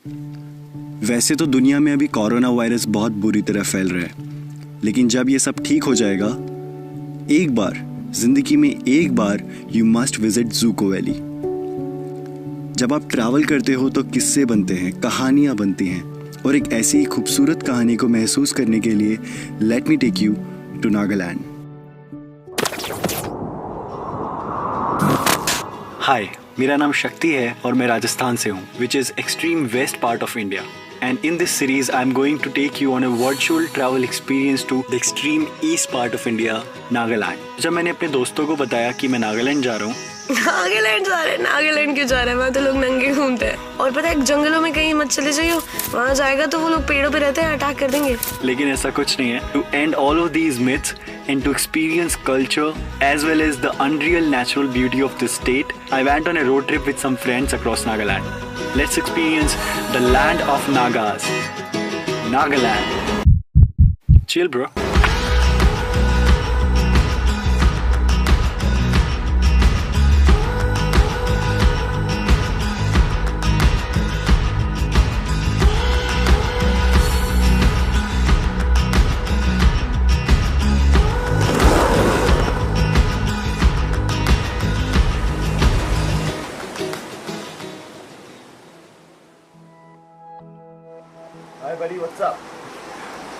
वैसे तो दुनिया में अभी कोरोना वायरस बहुत बुरी तरह फैल रहा है, लेकिन जब ये सब ठीक हो जाएगा, एक बार जिंदगी में एक बार यू मस्ट विजिट ज़ूको वैली। जब आप ट्रैवल करते हो तो किस्से बनते हैं, कहानियां बनती हैं, और एक ऐसी ही खूबसूरत कहानी को महसूस करने के लिए let me take you to Nagaland. Hi, मेरा नाम शक्ति है और मैं राजस्थान से हूँ, which is extreme west part of India. And in this series, I'm going to take you on a virtual travel experience to the extreme east part of India, Nagaland. जब मैंने अपने दोस्तों को बताया कि मैं नागालैंड जा रहा हूँ, नागालैंड जा रहे हैं, नागालैंड क्यों जा रहे हैं, वहाँ तो लोग नंगे घूमते हैं। और पता है, जंगलों में कहीं मत चले जाइए, वहाँ जाएगा तो वो लोग पेड़ों पे रहते हैं, अटैक कर देंगे। लेकिन ऐसा कुछ नहीं है। To end all of these myths and to experience culture as well as the unreal natural beauty of this state, I went on a road trip with some friends across Nagaland. Let's experience the land of Nagas, Nagaland. Chill, bro. Hi buddy, what's up?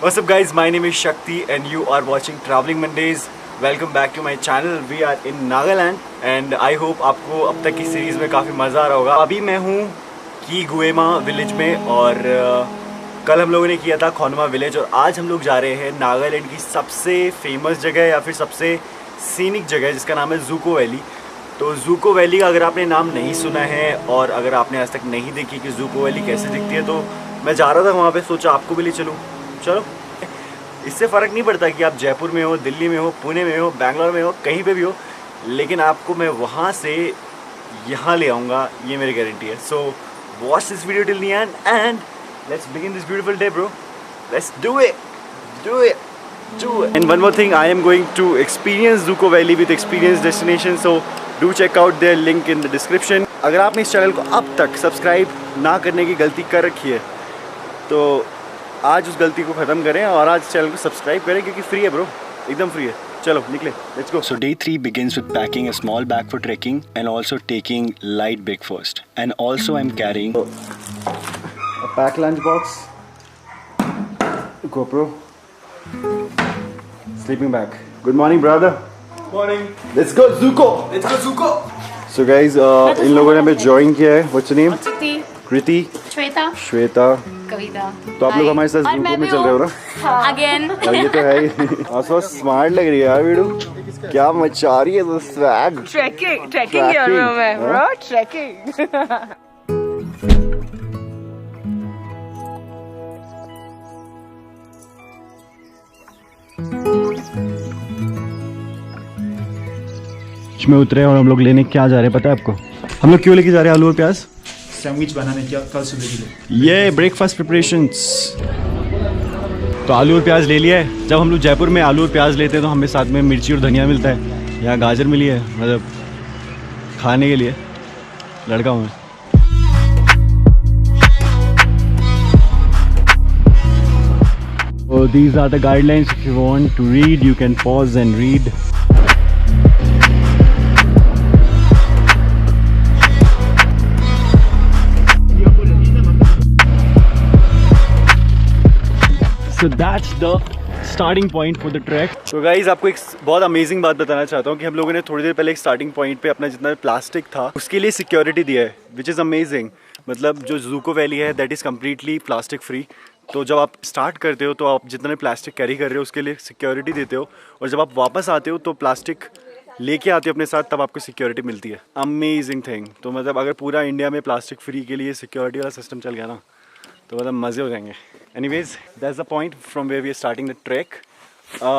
What's up guys, my name is Shakti and you are watching Traveling Mondays. Welcome back to my channel. We are in Nagaland and I hope आपको अब तक की series में काफ़ी मज़ा आ रहा होगा। अभी मैं हूँ कीगुएमा विलेज में और कल हम लोगों ने किया था खोनमा विलेज और आज हम लोग जा रहे हैं नागालैंड की सबसे फेमस जगह या फिर सबसे सीनिक जगह जिसका नाम है ज़ूको वैली। तो ज़ूको वैली का अगर आपने नाम नहीं सुना है और अगर आपने आज तक नहीं देखी कि ज़ूको वैली कैसे दिखती है, तो मैं जा रहा था वहाँ पे, सोचा आपको भी ले चलूँ। चलो, इससे फ़र्क नहीं पड़ता कि आप जयपुर में हो, दिल्ली में हो, पुणे में हो, बैंगलोर में हो, कहीं पे भी हो, लेकिन आपको मैं वहाँ से यहाँ ले आऊँगा, ये मेरी गारंटी है। So watch this video till the end and let's begin this beautiful day bro. Let's do it, do it, do it. And one more thing, I am going to experience Dzukou valley with experience destination, so do check out there link in the description. अगर आपने इस channel को अब तक subscribe ना करने की गलती कर रखी है तो आज उस गलती को ख़त्म करें और आज चैनल को सब्सक्राइब करें, क्योंकि फ्री है ब्रो, एकदम फ्री है। चलो निकले, let's go. So day 3 begins with packing a small bag for trekking and also taking light breakfast. And also I'm carrying a pack lunch box, GoPro, sleeping bag. Good morning brother. Morning. Let's go ज़ूको. Let's go ज़ूको. So guys, इन लोगों ने हमें join किया है। What's your name? कृति, श्वेता, श्वेता, कविता। तो आप लोग हमारे साथ ज़ूको में चल रहे हो ना? अगेन। ये तो है ही। आसो स्मार्ट लग रही है यार वीडू, क्या मचा रही है तो स्वैग। ट्रैकिंग कर रहा हूँ मैं, ब्रो, ट्रैकिंग। में उतरे और हम लोग लेने क्या जा रहे हैं पता है आपको? हम लोग क्यों लेके जा रहे हैं आलू और प्याज? सैंडविच बनाने क्या कल सुबह के लिए। ये ब्रेकफास्ट प्रिपरेशंस। तो आलू और प्याज ले लिया है। जब हम लोग जयपुर में आलू और प्याज लेते हैं तो हमें साथ में मिर्ची और धनिया मिलता है। यहाँ गाजर मिली है, मतलब खाने के लिए। लड़का हूँ मैं। So these are the guidelines. If you want to read, you can pause and read. So that's the starting point for the trek. तो गाइज आपको एक बहुत अमेजिंग बात बताना चाहता हूँ कि हम लोगों ने थोड़ी देर पहले एक स्टार्टिंग पॉइंट पे अपना जितना प्लास्टिक था उसके लिए सिक्योरिटी दिया है, विच इज़ अमेजिंग। मतलब जो ज़ूको वैली है that is completely plastic free. तो जब आप स्टार्ट करते हो तो आप जितने प्लास्टिक कैरी कर रहे हो उसके लिए सिक्योरिटी देते हो, और जब आप वापस आते हो तो प्लास्टिक लेके आते हो अपने साथ, तब आपको सिक्योरिटी मिलती है। Amazing thing. तो मतलब अगर पूरा इंडिया में प्लास्टिक फ्री के लिए सिक्योरिटी वाला सिस्टम चल गया ना तो मतलब मज़े हो जाएंगे। Anyways that's the point from where we are starting the track.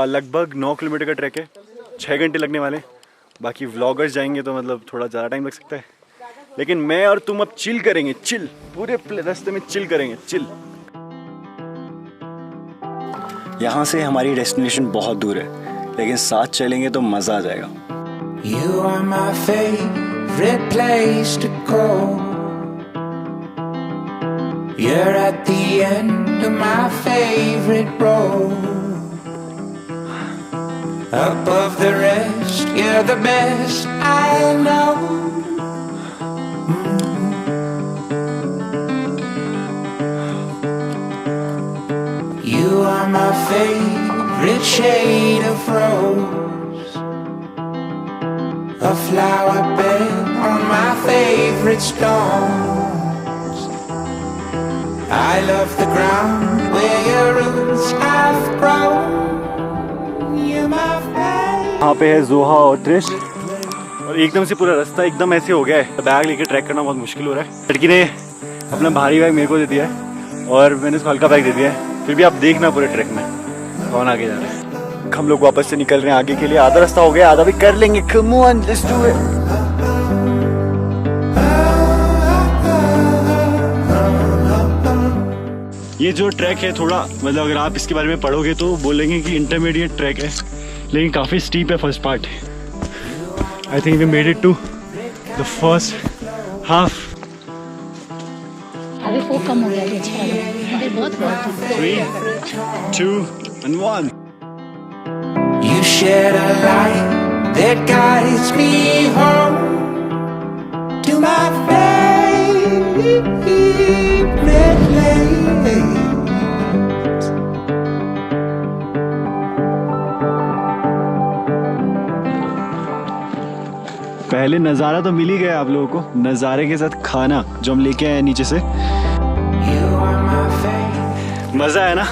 लगभग 9 किलोमीटर का ट्रैक है, 6 घंटे लगने वाले। बाकी व्लॉगर्स जाएंगे तो मतलब थोड़ा ज़्यादा टाइम लग सकता है, लेकिन मैं और तुम अब चिल करेंगे, चिल पूरे रास्ते में चिल करेंगे, चिल। यहाँ से हमारी डेस्टिनेशन बहुत दूर है, लेकिन साथ चलेंगे तो मज़ा आ जाएगा। You are my favorite place to go. You're at the end of my favorite road. Above the rest, you're the best I know. You are my favorite shade of rose, a flower bed on my favorite stones. I love the ground where your roots have grown. You're my favorite. यहाँ पे है जोहा और त्रिश और एकदम से पूरा रास्ता एकदम ऐसे हो गया है, बैग लेके ट्रैक करना बहुत मुश्किल हो रहा है। लड़की ने अपना भारी बैग मेरे को दे दिया है और मैंने उसको हल्का बैग दे दिया है। फिर भी आप देखना पूरे ट्रैक में कौन आगे जा रहा है। हम लोग वापस से निकल रहे हैं आगे के लिए। आधा रास्ता हो गया, आधा भी कर लेंगे। Come on, let's do it. ये जो ट्रैक है थोड़ा मतलब अगर आप इसके बारे में पढ़ोगे तो बोलेंगे कि इंटरमीडिएट ट्रैक है, लेकिन काफ़ी स्टीप है first part. I think we made it to the first half. अभी वो कम हो गया, अच्छा लगा, बहुत 3, 2 and 1. You shed a light that guides me home to my favorite place. पहले नज़ारा तो मिल ही गया आप लोगों को, नज़ारे के साथ खाना जो हम लेके आए नीचे से। मज़ा है ना?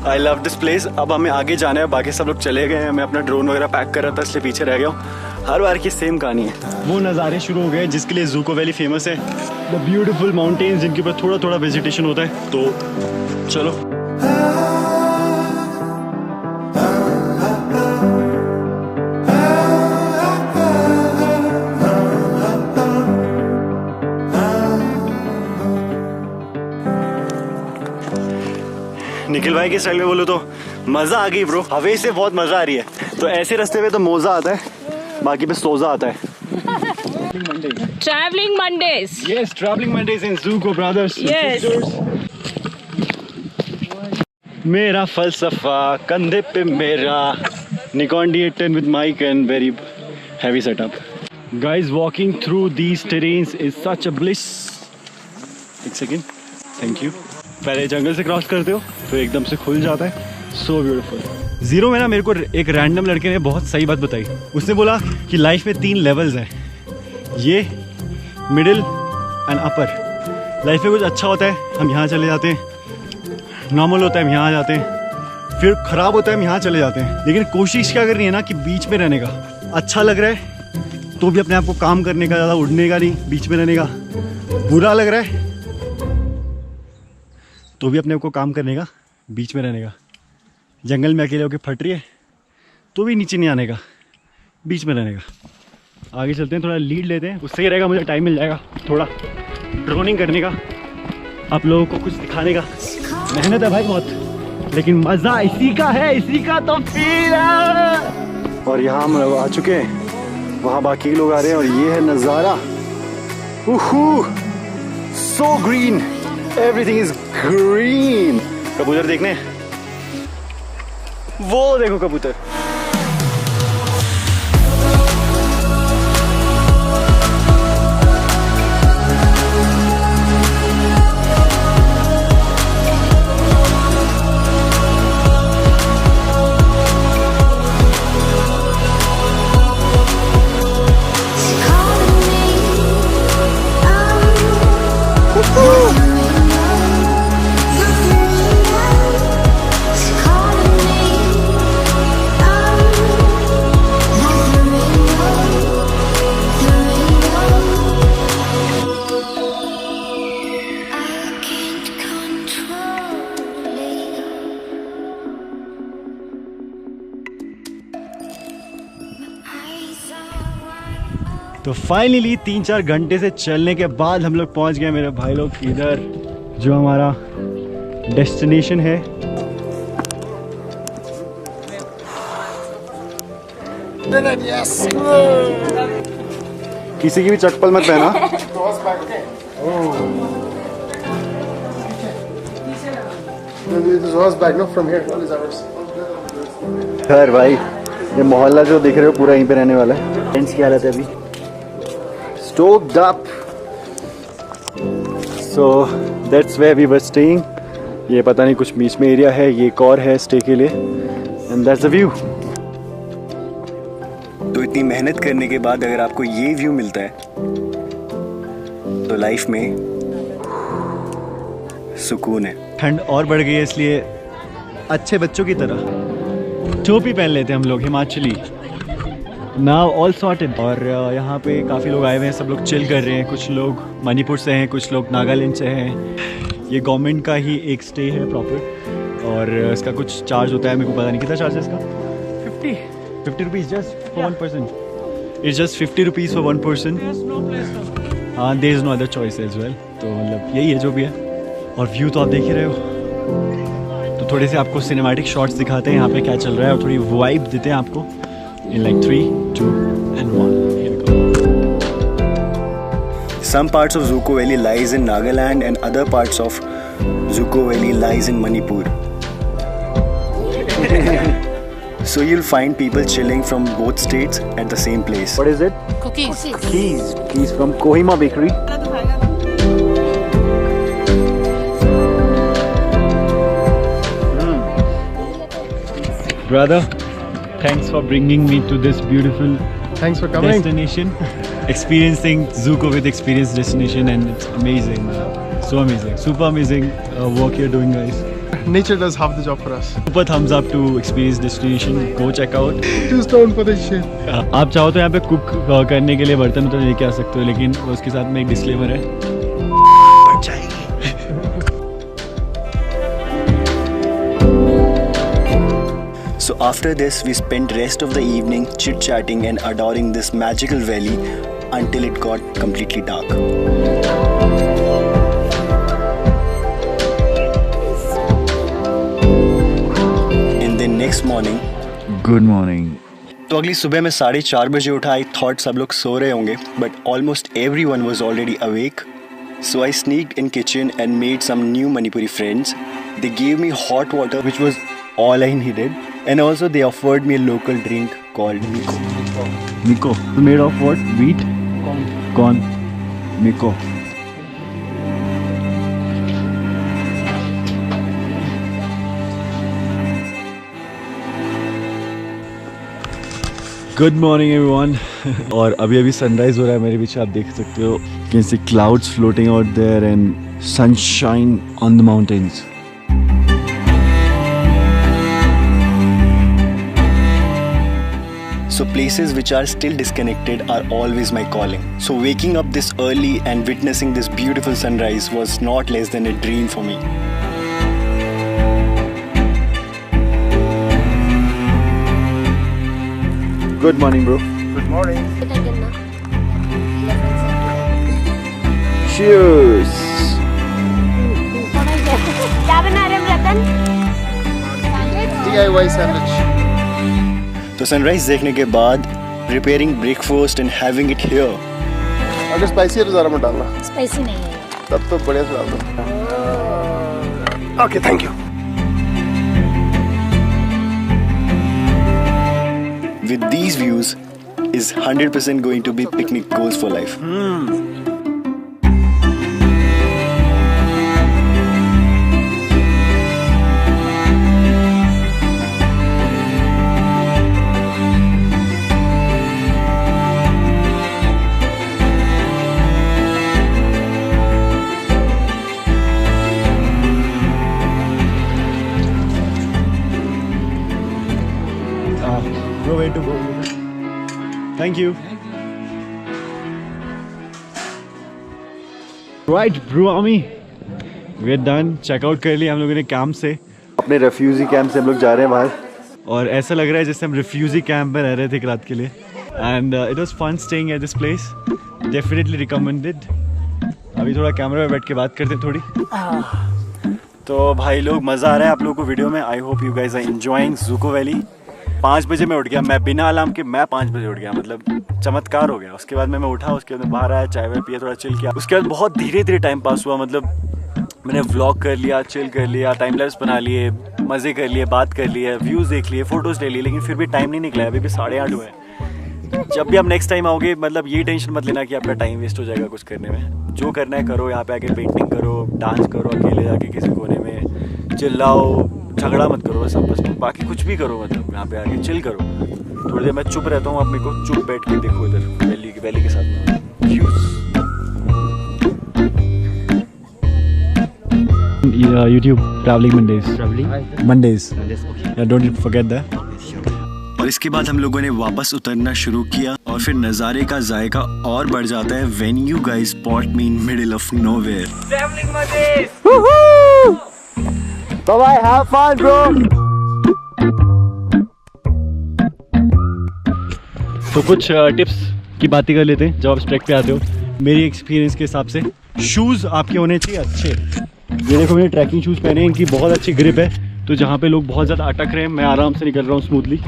I love this place. अब हमें आगे जाना है, बाकी सब लोग चले गए हैं। मैं अपना ड्रोन वगैरह पैक कर रहा था इसलिए पीछे रह गया हूँ। हर बार की सेम कहानी है। वो नज़ारे शुरू हो गए जिसके लिए ज़ूको वैली फेमस है, द ब्यूटीफुल माउंटेन्स जिनके ऊपर थोड़ा थोड़ा वेजिटेशन होता है। तो चलो निखिल भाई के स्टाइल में बोलो तो मजा आ गई ब्रो। हवे से बहुत मजा आ रही है। तो ऐसे रास्ते पे तो मोजा आता है, बाकी पे सोजा आता है। Travelling Mondays. Yes, traveling Mondays in Zuko brothers and Yes. sisters. मेरा फलसफा कंधे पे मेरा Nikon D810 with mic and very heavy setup. Guys, walking through these terrains is such a bliss. एक सेकेंड, थैंक यू। पहले जंगल से cross करते हो तो एकदम से खुल जाता है। So beautiful. जीरो में ना मेरे को एक रैंडम लड़के ने बहुत सही बात बताई। उसने बोला कि लाइफ में 3 लेवल्स हैं, ये मिडिल एंड अपर। लाइफ में कुछ अच्छा होता है हम यहाँ चले जाते हैं, नॉर्मल होता है हम यहाँ आ जाते हैं, फिर ख़राब होता है हम यहाँ चले जाते हैं। लेकिन कोशिश क्या करनी है ना कि बीच में रहने का। अच्छा लग रहा है तो भी अपने आप को काम करने का, ज़्यादा उड़ने का नहीं, बीच में रहने का। बुरा लग रहा है तो भी अपने आप को काम करने का, बीच में रहने का। जंगल में अकेले होकर फट रही है तो भी नीचे नहीं आने का, बीच में रहने का। आगे चलते हैं, थोड़ा लीड लेते हैं, उससे ही रहेगा, मुझे टाइम मिल जाएगा थोड़ा ड्रोनिंग करने का, आप लोगों को कुछ दिखाने का। मेहनत है भाई बहुत, लेकिन मज़ा इसी का है, इसी का तो फील है। और यहाँ हम लोग आ चुके हैं, वहाँ बाकी लोग आ रहे हैं और ये है नज़ारा। So green, everything is green. कबूतर देखने, वो देखो कबूतर। तो फाइनली 3-4 घंटे से चलने के बाद हम लोग पहुंच गए मेरे भाई लोग इधर, जो हमारा डेस्टिनेशन है। किसी की भी चप्पल मत पहना। This was back no from here. All is ours. खैर भाई, ये मोहल्ला जो देख रहे हो पूरा यहीं पे रहने वाला है। फ्रेंड्स की हालत है अभी stoked up. So that's where we were staying. ये पता नहीं कुछ बीच में एरिया है, ये एक और है स्टे के लिए and that's the view. तो इतनी मेहनत करने के बाद अगर आपको ये व्यू मिलता है तो लाइफ में सुकून है। ठंड और बढ़ गई है इसलिए अच्छे बच्चों की तरह टोपी पहन लेते हैं हम लोग हिमाचली। Now all sorted. और यहाँ पे काफ़ी लोग आए हुए हैं, सब लोग चिल कर रहे हैं। कुछ लोग मणिपुर से हैं, कुछ लोग नागालैंड से हैं। ये गवर्नमेंट का ही एक स्टे है प्रॉपर और इसका कुछ चार्ज होता है, मेरे को पता नहीं कितना चार्ज है इसका। 50 rupees just for 1 person. It's just 50 rupees for 1 person. हाँ, there is no other choice as well. तो मतलब यही है जो भी है। और व्यू तो आप देख ही रहे हो। तो थोड़े से आपको सिनेमैटिक शॉट्स दिखाते हैं यहाँ पे क्या चल रहा है और थोड़ी वाइब देते हैं आपको in like 3, 2 and 1. Here we go. Some parts of Zuko Valley lies in Nagaland and other parts of Zuko Valley lies in Manipur. So you'll find people chilling from both states at the same place. What is it? Cookies. Cookies from Kohima Bakery. Brother, thanks for bringing me to this beautiful Thanks for coming. destination. Experiencing Zuko with Experience destination and it's amazing. So amazing. Super amazing work you're doing, guys. Nature does half the job for us. Super thumbs up to Experience destination. Go check out. 2 stone for this shit. आप चाहो तो यहाँ पे cook करने के लिए बर्तन तो लेके आ सकते हो, लेकिन उसके साथ में एक डिस्क्लेमर है। So after this, we spent rest of the evening chit-chatting and adoring this magical valley until it got completely dark. And then next morning, Good morning. तो अगली सुबह मैं 4:30 बजे उठा। I thought सब लोग सो रहे होंगे, but almost everyone was already awake. So I sneaked in kitchen and made some new Manipuri friends. They gave me hot water, which was all I needed. And also they offered me a local drink called Miko. Miko. Made of what? Wheat? Corn. Miko. Good morning everyone. और अभी अभी sunrise हो रहा है मेरे पीछे, आप देख सकते हो। You can see clouds floating out there and sunshine on the mountains. So places which are still disconnected are always my calling. So waking up this early and witnessing this beautiful sunrise was not less than a dream for me. Good morning, bro. Good morning. Cheers. क्या बना रहे हैं रतन? DIY sandwich. तो sunrise देखने के बाद preparing breakfast and having it here. अगर spicy है तो ज़रा मत डालना, स्पाइसी नहीं है। तब तो बढ़िया से डाल दो। Okay, thank you. With these views is 100% going to be picnic goals for life. No way to go. Thank you. Right, bro, Ami. We're done. Check out कर लिया हम लोगों ने कैंप से। अपने रेफ्यूजी कैंप से हम लोग जा रहे हैं बाहर और ऐसा लग रहा है जैसे हम रेफ्यूजी कैंप में रह रहे थे एक रात के लिए। And it was fun staying at this place. Definitely recommended. अभी थोड़ा कैमरा में बैठ के बात करते हैं थोड़ी। तो भाई लोग मज़ा आ रहा है आप लोगों को वीडियो में। I hope you guys are enjoying Dzukou valley. 5 बजे मैं उठ गया, मैं बिना अलार्म के मैं 5 बजे उठ गया, मतलब चमत्कार हो गया। उसके बाद मैं उठा, उसके बाद बाहर आया, चाय वाय पिया, थोड़ा चिल किया। उसके बाद बहुत धीरे धीरे टाइम पास हुआ, मतलब मैंने व्लॉग कर लिया, चिल कर लिया, टाइम लैप्स बना लिए, मज़े कर लिए, बात कर लिए, व्यूज़ देख लिए, फ़ोटोज़ ले लिए, लेकिन फिर भी टाइम नहीं निकला है। अभी भी 8:30 हुए हैं। जब भी आप नेक्स्ट टाइम आओगे, मतलब ये टेंशन मत लेना कि आपका टाइम वेस्ट हो जाएगा कुछ करने में। जो करना है करो, यहाँ पे आके पेंटिंग करो, डांस करो, अकेले जाके किसी कोने में चिल्लाओ, झगड़ा मत करो बस आपस में, बाकी कुछ भी करो, मतलब यहाँ पे आके चिल करो। थोड़ी देर मैं चुप रहता हूँ, आप मेरे को चुप बैठ के देखो इधर वैली के साथ views. YouTube traveling Mondays. Yeah, don't forget that. और इसके बाद हम लोगों ने वापस उतरना शुरू किया और फिर नज़ारे का जायका और बढ़ जाता है when you guys spot me in middle of nowhere. Traveling Mondays. Bye, have fun, bro. तो कुछ टिप्स की बातें कर लेते हैं जब आप ट्रैक पे आते हो। मेरी एक्सपीरियंस के हिसाब से शूज़ आपके होने चाहिए अच्छे। ये देखो मैंने ट्रैकिंग शूज़ पहने हैं, इनकी बहुत अच्छी ग्रिप है, तो जहाँ पे लोग बहुत ज़्यादा अटक रहे हैं मैं आराम से निकल रहा हूँ स्मूथली।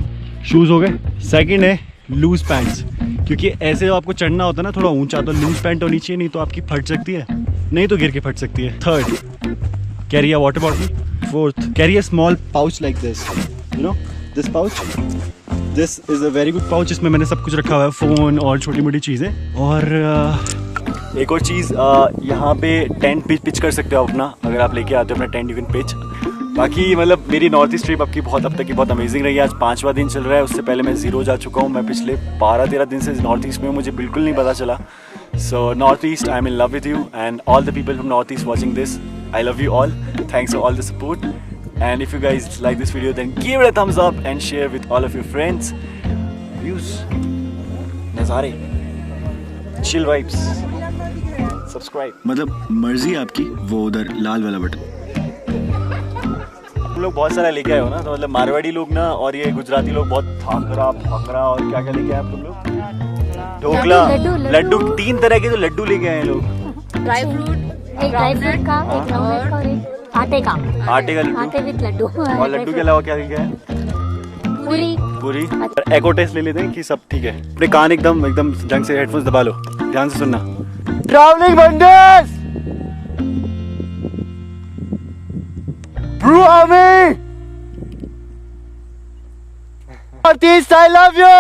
शूज़ हो गए। सेकंड है लूज़ पैंट्स, क्योंकि ऐसे जब आपको चढ़ना होता है ना थोड़ा ऊंचा, तो लूज़ पैंट होनी चाहिए, नहीं तो आपकी फट सकती है, नहीं तो गिर के फट सकती है। Third, carry a water bottle. Fourth, carry a small pouch like this, you know this pouch. This is a very good pouch, इसमें मैंने सब कुछ रखा हुआ है, फ़ोन और छोटी मोटी चीज़ें। और एक और चीज़, यहाँ पे टेंट पिच कर सकते हो अपना, अगर आप लेके आते हो अपना टेंट यू कैन पिच। बाकी मतलब मेरी नॉर्थ ईस्ट ट्रिप अब तक की बहुत अमेजिंग रही है। आज 5वां दिन चल रहा है, उससे पहले मैं ज़ीरो जा चुका हूँ। मैं पिछले 12-13 दिन से नॉर्थ ईस्ट में हूँ, मुझे बिल्कुल नहीं पता चला। So North East, I am in love with you and all the people from North East watching this, I love you all, thanks for all the support and if you guys like this video then give it a thumbs up and share with all of your friends. Views, नज़ारे, chill vibes, subscribe. मतलब मर्जी आपकी, वो उधर लाल वाला button. तुम लोग बहुत सारा लेके आए हो ना, तो मतलब मारवाड़ी लोग ना और ये गुजराती लोग बहुत थाकरा और क्या क्या लेके आए तुम लोग? ढोकला, लड्डू, 3 तरह के तो लड्डू लेके आए हैं लोग। ड्राई फ्रूट, एक ड्राई फ्रूट का, एक नॉनवेज का और एक आटे का लड्डू, आटे विद लड्डू। और लड्डू के अलावा क्या लेके आए? पूरी। एको टेस्ट ले लेते हैं कि सब ठीक है। अपने कान एकदम ढंग से हेडफोन्स दबा लो, ध्यान से सुनना। Traveling Mondays. Bro, Ami. Artist, I love you.